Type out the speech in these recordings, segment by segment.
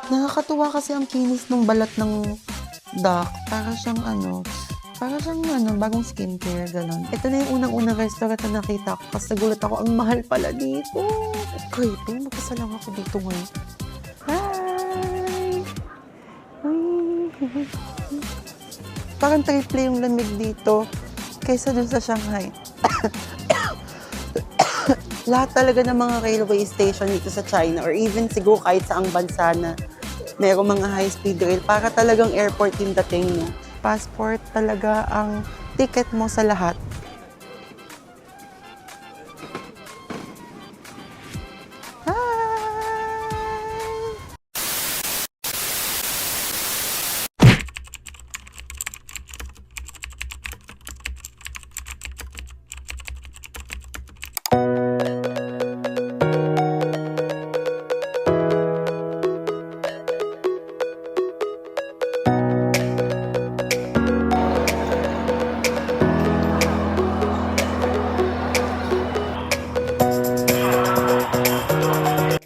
Nakakatuwa kasi ang kinis ng balat ng duck. Para siyang bagong skincare, gano'n. Ito na yung unang-unang restaurant na nakita ko kasi nagulat ako, ang mahal pala dito. Okay, mag-isa lang ako dito ngayon. Hi! Parang triple yung lamig dito kaysa dun sa Shanghai. Lahat talaga ng mga railway station dito sa China or even siguro kahit saang bansa na merong mga high-speed rail, para talagang airport yung dating mo. Passport talaga ang ticket mo sa lahat.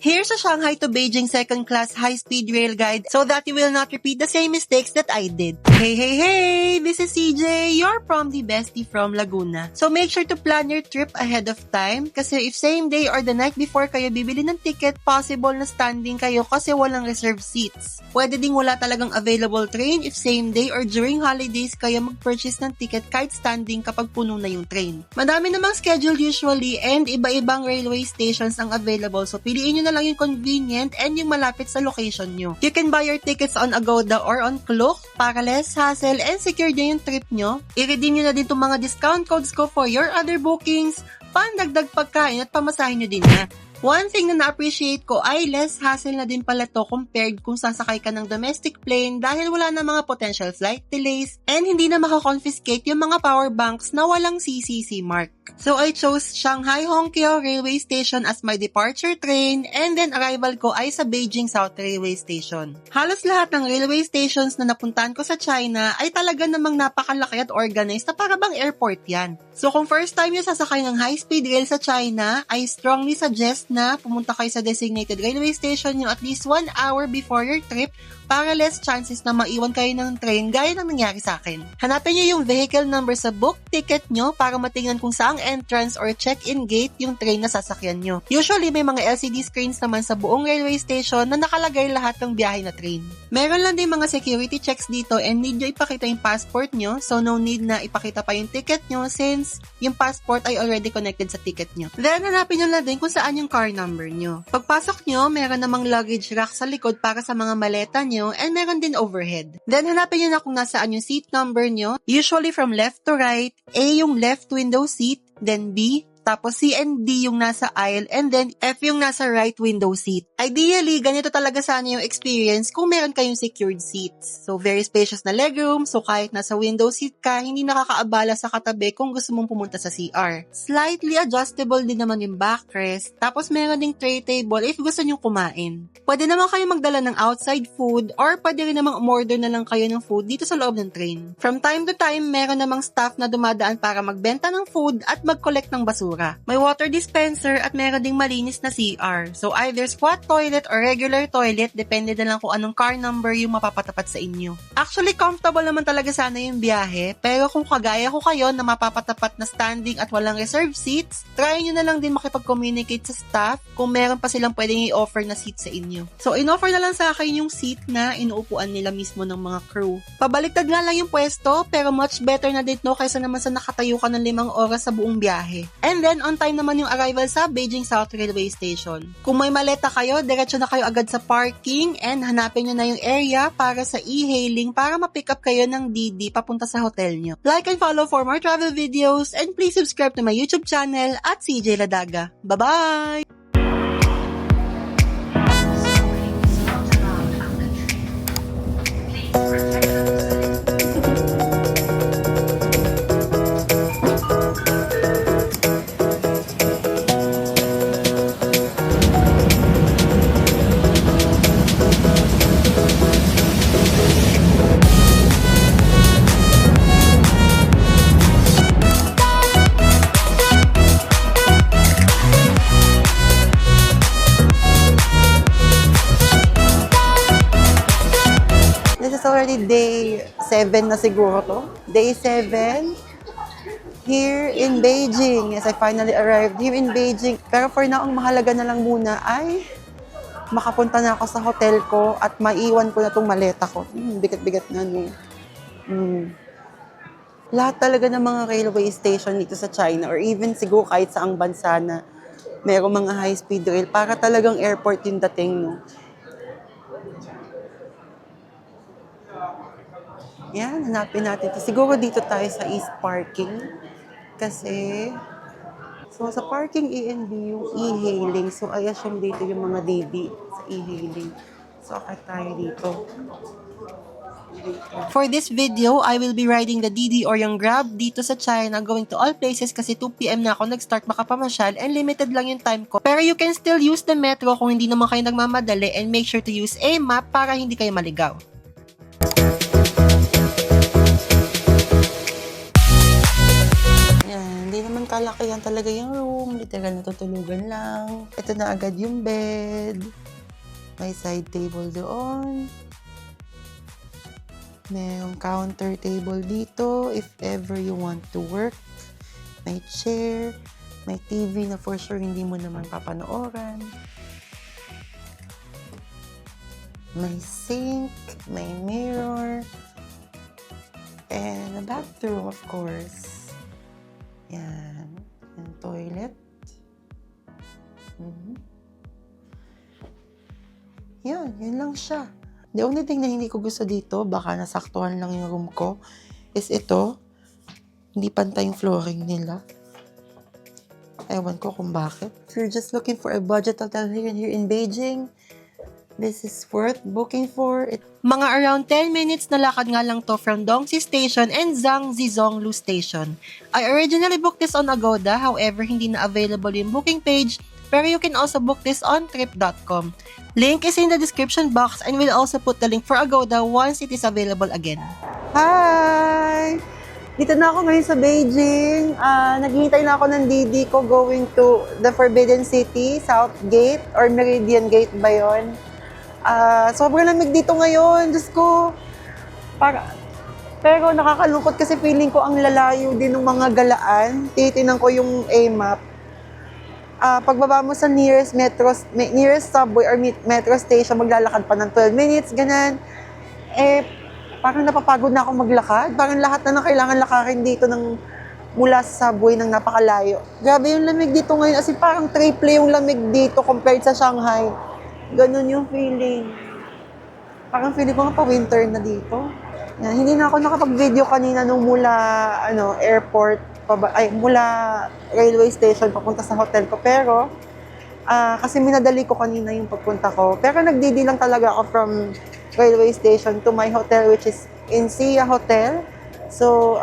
Here's a Shanghai to Beijing second-class high-speed rail guide so that you will not repeat the same mistakes that I did. Hey! This is CJ, your prom-the bestie from Laguna. So make sure to plan your trip ahead of time kasi if same day or the night before kayo bibili ng ticket, possible na standing kayo kasi walang reserved seats. Pwede ding wala talagang available train if same day or during holidays kayo mag-purchase ng ticket kahit standing kapag puno na yung train. Madami namang schedule usually and iba-ibang railway stations ang available, so piliin nyo na lang yung convenient and yung malapit sa location nyo. You can buy your tickets on Agoda or on Klook para less hassle and secure nyo yung trip nyo. I-redeem nyo na din itong mga discount codes ko for your other bookings, pandagdag pagkain at pamasahin nyo din na. One thing na na-appreciate ko ay less hassle na din pala to compared kung sasakay ka ng domestic plane dahil wala na mga potential flight delays and hindi na makakonfiscate yung mga power banks na walang CCC mark. So I chose Shanghai Hongqiao Railway Station as my departure train and then arrival ko ay sa Beijing South Railway Station. Halos lahat ng railway stations na napuntahan ko sa China ay talaga namang napakalaki at organized na para bang airport yan. So kung first time nyo sasakay ng high-speed rail sa China, I strongly suggest na pumunta kayo sa designated railway station nyo at least 1 hour before your trip para less chances na maiwan kayo ng train gaya ng nangyari sa akin. Hanapin nyo yung vehicle number sa book ticket nyo para matingnan kung saang entrance or check-in gate yung train na sasakyan nyo. Usually, may mga LCD screens naman sa buong railway station na nakalagay lahat ng biyahe na train. Meron lang din mga security checks dito and need nyo ipakita yung passport nyo, so no need na ipakita pa yung ticket nyo since yung passport ay already connected sa ticket nyo. Then, hanapin nyo lang din kung saan yung car number nyo. Pagpasok nyo, meron namang luggage rack sa likod para sa mga maleta nyo and meron din overhead. Then, hanapin nyo na kung nasaan yung seat number nyo. Usually from left to right, A yung left window seat, then B, tapos C and D yung nasa aisle, and then F yung nasa right window seat. Ideally, ganito talaga sana yung experience kung meron kayong secured seats. So, very spacious na legroom, so kahit nasa window seat ka, hindi nakakaabala sa katabi kung gusto mong pumunta sa CR. Slightly adjustable din naman yung backrest, tapos meron ding tray table if gusto nyong kumain. Pwede naman kayo magdala ng outside food, or pwede rin namang umorder na lang kayo ng food dito sa loob ng train. From time to time, meron namang staff na dumadaan para magbenta ng food at mag-collect ng basura. May water dispenser at meron ding malinis na CR. So either squat toilet or regular toilet, depende na lang kung anong car number yung mapapatapat sa inyo. Actually, comfortable naman talaga sana yung biyahe, pero kung kagaya ko kayo na mapapatapat na standing at walang reserved seats, try nyo na lang din makipag-communicate sa staff kung meron pa silang pwedeng i-offer na seat sa inyo. So in-offer na lang sa akin yung seat na inuupuan nila mismo ng mga crew. Pabaliktad nga lang yung pwesto, pero much better na dito kaysa naman sa nakatayo ka ng 5 oras sa buong biyahe. And then, on time naman yung arrival sa Beijing South Railway Station. Kung may maleta kayo, diretso na kayo agad sa parking and hanapin nyo na yung area para sa e-hailing para ma-pick up kayo ng DD papunta sa hotel nyo. Like and follow for more travel videos and please subscribe to my YouTube channel at CJ Ladaga. Bye-bye! is already day 7 na siguro to. Day 7 here in Beijing. Yes, I finally arrived here in Beijing. Pero for now, ang mahalaga na lang muna ay makapunta na ako sa hotel ko at maiwan ko na tong maleta ko. Bigat-bigat na, no? Lahat talaga ng mga railway station dito sa China or even siguro kahit saang bansa na merong mga high-speed rail, para talagang airport yung dating, no? Yan, hanapin natin ito. Siguro dito tayo sa East Parking. Kasi, so sa parking ENB yung e-hailing. So, I assume dito yung mga DD sa e-hailing. So, akit tayo dito. For this video, I will be riding the DD or yung Grab dito sa China, going to all places kasi 2 PM na ako nag-start makapamasyal and limited lang yung time ko. Pero you can still use the metro kung hindi naman kayo nagmamadali, and make sure to use a map para hindi kayo maligaw. Yan, hindi naman kalakihan talaga yung room. Literal natutulugan lang. Ito na agad yung bed. May side table doon. Mayroong counter table dito if ever you want to work. May chair, may TV na for sure hindi mo naman papanooran. May sink, may mirror, and a bathroom of course. Yan, yung toilet. Yun lang siya. The only thing na hindi ko gusto dito, baka nasaktuhan lang yung room ko, is ito. Hindi pantay yung flooring nila. Ewan ko kung bakit. If you're just looking for a budget hotel here in Beijing, this is worth booking for. Mga around 10 minutes na lakad nga lang to from Dongxi Station and Zhangzhizhonglu Station. I originally booked this on Agoda, however, hindi na available yung booking page, pero you can also book this on trip.com. Link is in the description box and we'll also put the link for Agoda once it is available again. Hi! Dito na ako ngayon sa Beijing. Naghihintay na ako ng DD ko going to the Forbidden City, South Gate or Meridian Gate ba yun? Sobrang lamig dito ngayon. Diyos ko. Pero nakakalungkot kasi feeling ko ang lalayo din ng mga galaan. Titinan ko yung A-map. Pagbaba mo sa nearest subway or metro station, maglalakad pa ng 12 minutes, ganun. Parang napapagod na ako maglakad. Parang lahat na kailangan lakarin dito mula sa subway ng napakalayo. Grabe yung lamig dito ngayon. As in, parang triple yung lamig dito compared sa Shanghai. Ganun yung feeling. Parang feeling ko nga pa winter na dito. Yan, hindi na ako nakapag-video kanina nung mula airport, mula railway station papunta sa hotel ko. Pero, kasi minadali ko kanina yung pagpunta ko. Pero nagdidi lang talaga ako from railway station to my hotel, which is Insia Hotel. So,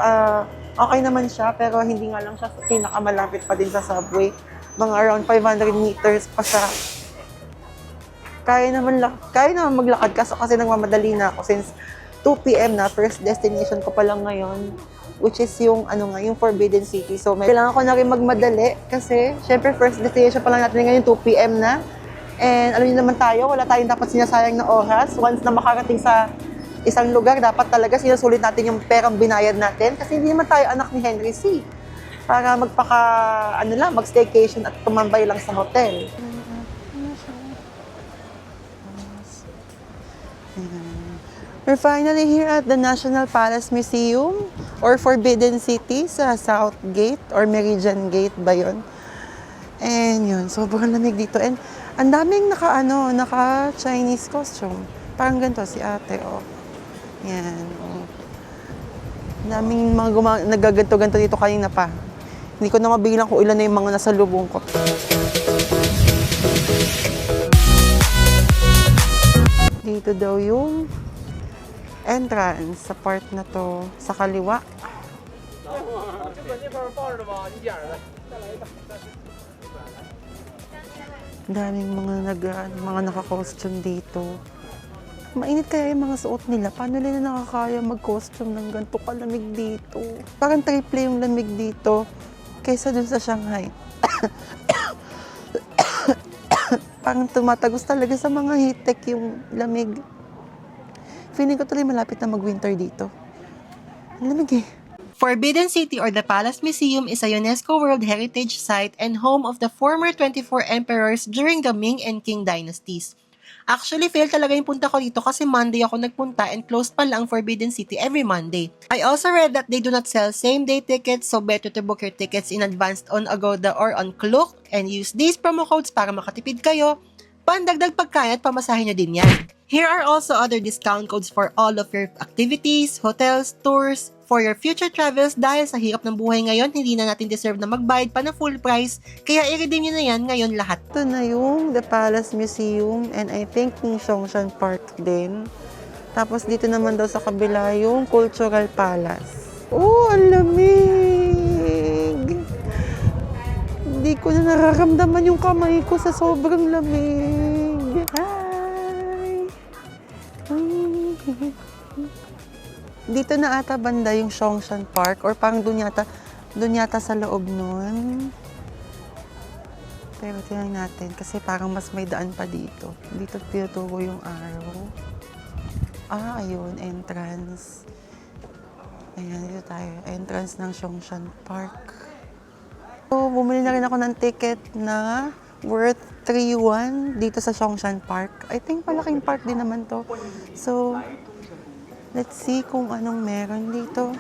okay naman siya, pero hindi nga lang siya pinakamalapit pa din sa subway. Mga around 500 meters pa siya. Kaya naman maglakad kasi nagmamadali na ako since 2 PM na, first destination ko pa lang ngayon, which is yung Forbidden City. So, kailangan ko na rin magmadali kasi syempre first destination pa lang natin ngayon 2 PM na. And alam niyo naman tayo, wala tayong dapat sinasayang na oras. Once na makarating sa isang lugar, dapat talaga sinusulit natin yung perang binayad natin kasi hindi naman tayo anak ni Henry C. Para mag-staycation at tumambay lang sa hotel. We're finally here at the National Palace Museum or Forbidden City sa South Gate or Meridian Gate ba yun? And yun, sobrang lamig dito. And ang daming naka-Chinese costume. Parang ganito si ate, oh. Yan, oh. Ang daming mga nagaganto-ganto dito kanina pa. Hindi ko na mabilang kung ilan na yung mga nasa lubong ko. Dito daw yung entrance sa part na to, sa kaliwa. Daming mga naka-costume dito. Mainit kaya yung mga suot nila. Paano nila nakakaya mag-costume ng ganito kalamig dito? Parang triple yung lamig dito kaysa dun sa Shanghai. Parang tumatagos talaga sa mga heat tech yung lamig. Feeling ko tuloy malapit na mag-winter dito. Ang lamig eh. Forbidden City or the Palace Museum is a UNESCO World Heritage Site and home of the former 24 emperors during the Ming and Qing dynasties. Actually, fail talaga yung punta ko dito kasi Monday ako nagpunta and closed pa lang Forbidden City every Monday. I also read that they do not sell same-day tickets, so better to book your tickets in advance on Agoda or on Klook and use these promo codes para makatipid kayo. Pandagdag pagkain at pamasahe nyo din yan. Here are also other discount codes for all of your activities, hotels, tours, for your future travels dahil sa hirap ng buhay ngayon, hindi na natin deserve na magbayad pa na full price, kaya i-redeem nyo na yan ngayon lahat. Ito na yung The Palace Museum and I think yung Zhongshan Park din. Tapos dito naman daw sa kabila yung Cultural Palace. Oh, ang lamig! Hindi ko na nararamdaman yung kamay ko sa sobrang lamig. Hi! Dito na ata banda yung Zhongshan Park or parang dun yata sa loob nun. Pero tingnan natin kasi parang mas may daan pa dito. Dito tinuturo yung araw. Ayun, entrance. Ayan, dito tayo. Entrance ng Zhongshan Park. So, bumili na rin ako ng ticket na worth 3 dito sa Zhongshan Park. I think malaking park din naman to. So, let's see kung anong meron dito.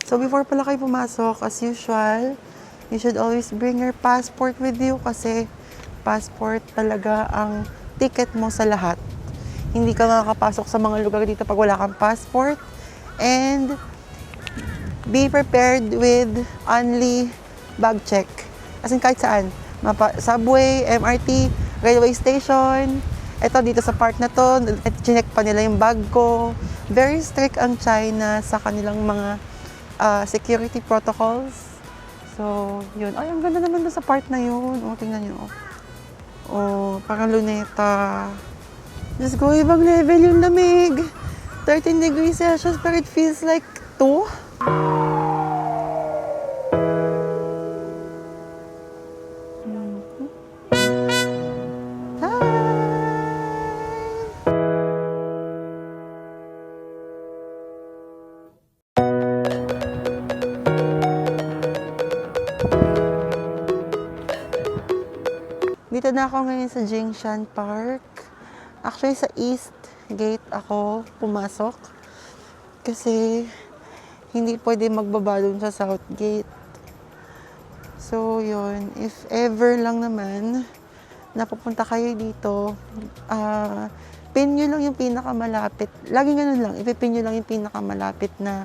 So, before pala kayo pumasok, as usual, you should always bring your passport with you kasi passport talaga ang ticket mo sa lahat. Hindi ka makakapasok sa mga lugar dito pag wala kang passport. And be prepared with only bag check. As in kahit saan. Subway, MRT, railway station. Ito dito sa part na to, chinek pa nila yung bag ko. Very strict ang China sa kanilang mga security protocols. So, yun. Ay, ang ganda naman doon sa part na yun. Tingnan nyo. Parang luneta. Just go, ibang level yung lamig. 13 degrees Celsius, pero it feels like 2. Dito na ako ngayon sa Jingshan Park. Actually, sa East Gate ako pumasok. Kasi hindi pwede magbaba dun sa South Gate. So, yun. If ever lang naman napupunta kayo dito, pin nyo lang yung pinakamalapit. Laging ganun lang. Ipipin nyo lang yung pinakamalapit na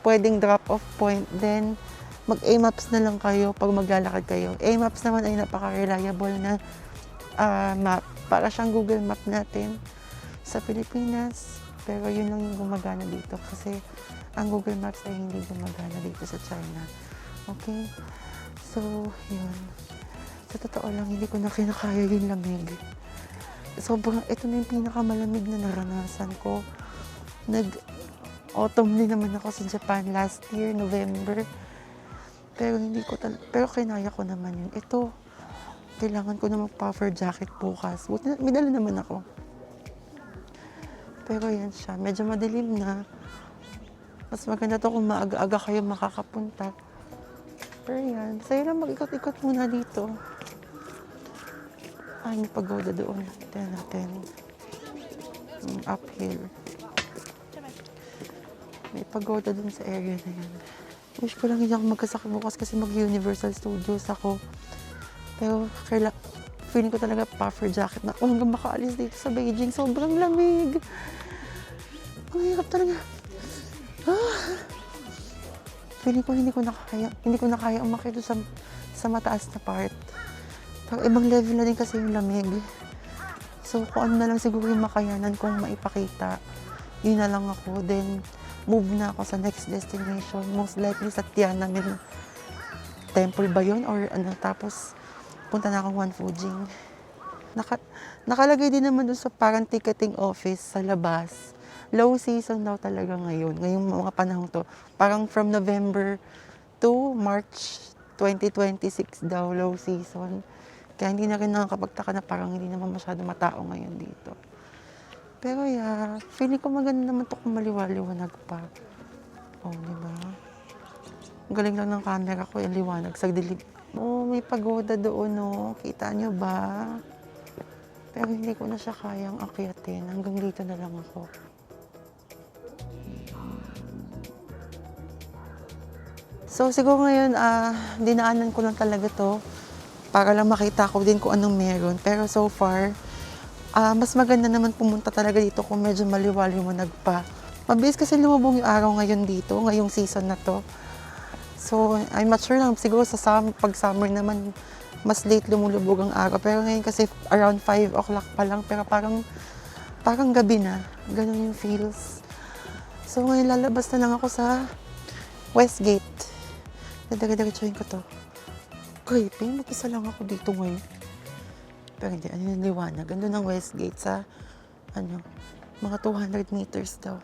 pwedeng drop-off point. Then, mag-A-Maps na lang kayo pag maglalakad kayo. A-Maps naman ay napaka-reliable na map. Para siyang Google Map natin sa Pilipinas. Pero yun lang yung gumagana dito kasi ang Google Maps ay hindi gumagana dito sa China. Okay? So, yun. Sa totoo lang, hindi ko na kinakaya yung lamig. Sobrang, ito na yung pinakamalamig na naranasan ko. Nag-autumn din naman ako sa Japan last year, November. Pero pero kinaya ko naman yun. Ito, kailangan ko na mag-puffer jacket bukas. May dala naman ako. Pero yan siya, medyo madilim na. Mas maganda to kung maaga-aga kayo makakapunta. Pero yan, sa'yo lang mag-ikot-ikot muna dito. May pagoda doon. Tignan natin. Uphill. May pagoda doon sa area na yan. Wish ko lang hindi ako magkasakit bukas kasi mag-Universal Studios ako. Pero feeling ko talaga puffer jacket na ako hanggang makaalis dito sa Beijing. Sobrang lamig. Ang hirap talaga. Feeling ko hindi ko na kaya umakyat sa mataas na part. Pero ibang level na din kasi yung lamig. So kung ano na lang siguro yung makayanan kong maipakita, yun na lang ako. Then move na ako sa next destination. Most likely sa Tiananmen Temple ba yun? Or ano, tapos punta na akong Wanfujing. Nakalagay din naman doon sa parang ticketing office sa labas. Low season daw talaga ngayon. Ngayong mga panahon to. Parang from November to March 2026 daw low season. Kaya hindi na rin nakakapagtaka na parang hindi naman masyado matao ngayon dito. Pero yeah, feeling ko maganda naman to kung maliwaliwanag pa. Oh, di ba? Ang galing lang ng camera ko, yung liwanag sa dilim. Oh, may pagoda doon, no? Kita nyo ba? Pero hindi ko na siya kayang akyatin. Hanggang dito na lang ako. So, siguro ngayon, dinaanan ko lang talaga to para lang makita ko din kung anong meron. Pero so far, mas maganda naman pumunta talaga dito kung medyo maliwaliwanag pa. Mabilis kasi lumubog yung araw ngayon dito, ngayong season na to. So, I'm not sure lang. Siguro pag summer naman, mas late lumulubog ang araw. Pero ngayon kasi around 5 o'clock pa lang. Pero parang gabi na. Ganun yung feels. So, ngayon lalabas na lang ako sa Westgate. Dadari-diretsuhin ko to. Creepy, mag-isa lang ako dito ngayon. Pero hindi, ano yung liwanag? Ganda ng Westgate sa, mga 200 meters daw.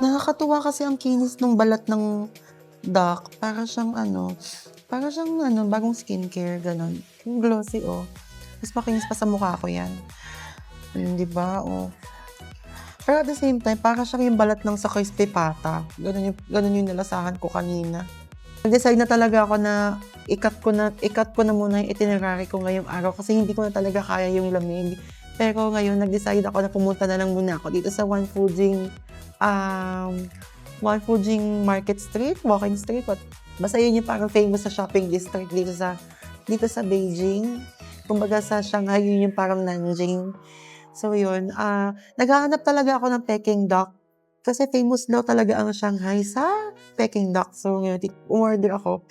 Nakakatuwa kasi ang kinis ng balat ng duck. Para siyang bagong skincare, gano'n. Yung glossy, oh. Mas makinis pa sa mukha ko yan. Di ba, oh. Pero at the same time, para siyang yung balat ng sa crispy pata. Ganun yung nalasahan ko kanina. Nag-decide na talaga ako na ikat ko na muna yung itinerary ko ngayong araw kasi hindi ko na talaga kaya yung lamig. Pero ngayon, nag-decide ako na pumunta na lang muna ako dito sa One Fujing Market Street, Walking Street. Basta yun yung parang famous sa shopping district dito sa Beijing. Kumbaga sa Shanghai, yun yung parang Nanjing. So yun, naghahanap talaga ako ng Peking duck. Kasi famous daw talaga ang Shanghai sa Peking duck. So yun, umorder ako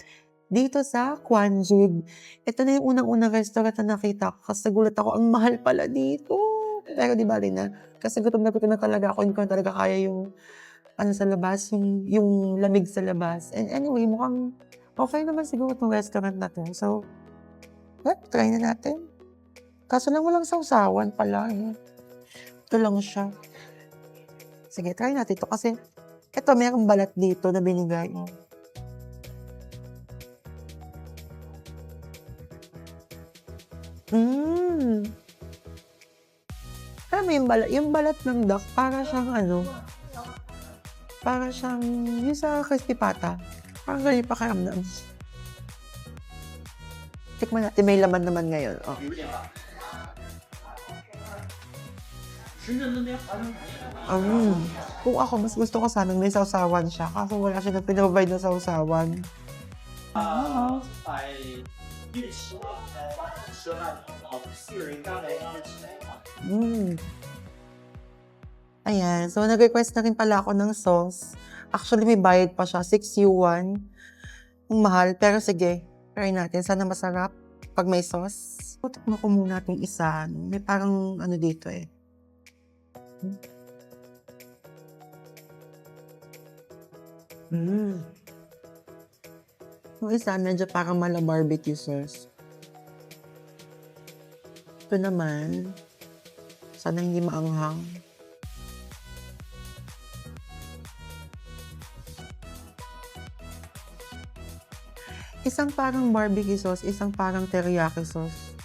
dito sa Quanjig. Ito na yung unang-unang restaurant na nakita ko. Kasi nagulat ako, ang mahal pala dito. Pero di ba rin na? Kasi gutom na talaga ako. Hindi ko na talaga kaya yung sa labas, yung lamig sa labas. And anyway, mukhang okay naman siguro itong restaurant na to. So, try na natin. Kaso lang walang sausawan pala. Ito lang siya. Sige, try natin ito. Kasi ito, mayroong balat dito na binigay. Alam mo yung balat ng duck, para siyang yung sa crispy pata. Parang ganyan pa karamdam. Tikman natin, may laman naman ngayon. Oh. Kung ako, mas gusto ko sanang may sausawan siya. Kaso wala siya na pinaprovide na sausawan. Ayan. So, nag-request na rin pala ako ng sauce. Actually, may bayad pa siya. 6 yuan. Ang mahal. Pero sige, try natin. Sana masarap pag may sauce. Tikman ko muna itong isa. May parang dito eh. Yung isa, medyo parang mala barbecue sauce. Ito naman, sana hindi maanghang. Isang parang barbecue sauce, isang parang teriyaki sauce.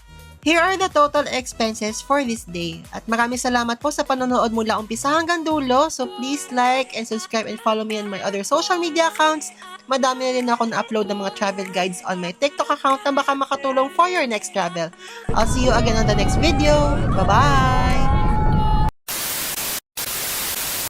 Here are the total expenses for this day. At maraming salamat po sa panonood mula umpisa hanggang dulo. So please like and subscribe and follow me on my other social media accounts. Madami na rin ako na-upload ng mga travel guides on my TikTok account na baka makatulong for your next travel. I'll see you again on the next video. Bye-bye!